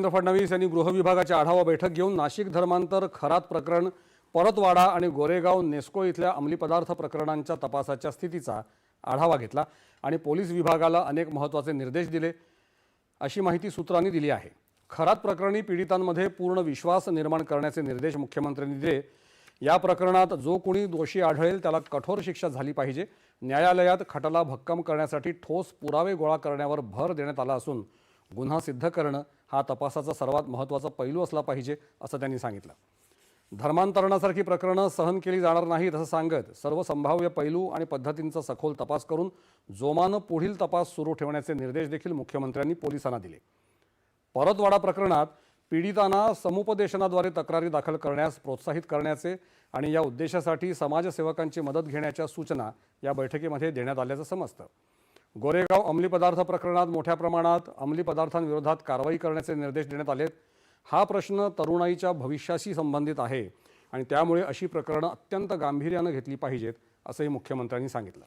देवेंद्र फडणवीस यांनी गृह विभागाची आढावा बैठक घेऊन नाशिक धर्मांतर खरात प्रकरण, परतवाडा आणि गोरेगाव नेस्को इथल्या अंमली पदार्थ प्रकरणांच्या तपासाच्या स्थितीचा आढावा घेतला आणि पोलीस विभागाला अनेक महत्त्वाचे निर्देश दिले, अशी माहिती सूत्रांनी दिली आहे। खरात प्रकरणी पीडितांमध्ये पूर्ण विश्वास निर्माण करण्याचे निर्देश मुख्यमंत्र्यांनी दिले। या प्रकरणात जो कोणी दोषी आढळेल त्याला कठोर शिक्षा झाली पाहिजे। न्यायालयात खटला भक्कम करण्यासाठी ठोस पुरावे गोळा करण्यावर भर देण्यात आला असून गुन्हा सिद्ध करणं हा तपासाचा सर्वात महत्त्वाचा पैलू असला पाहिजे, असं त्यांनी सांगितलं। धर्मांतरणासारखी प्रकरणं सहन केली जाणार नाहीत असं सांगत सर्व संभाव्य पैलू आणि पद्धतींचा सखोल तपास करून जोमानं पुढील तपास सुरू ठेवण्याचे निर्देश देखील मुख्यमंत्र्यांनी पोलिसांना दिले। परतवाडा प्रकरणात पीडितांना समुपदेशनाद्वारे तक्रारी दाखल करण्यास प्रोत्साहित करण्याचे आणि या उद्देशासाठी समाजसेवकांची मदत घेण्याच्या सूचना या बैठकीमध्ये देण्यात आल्याचं समजतं। गोरेगाव अंमली पदार्थ प्रकरणात मोठ्या प्रमाणात अंमली पदार्थांविरोधात कारवाई करण्याचे निर्देश देण्यात आलेत। हा प्रश्न तरुणाईच्या भविष्याशी संबंधित आहे आणि त्यामुळे अशी प्रकरणं अत्यंत गांभीर्यानं घेतली पाहिजेत, असंही मुख्यमंत्र्यांनी सांगितलं।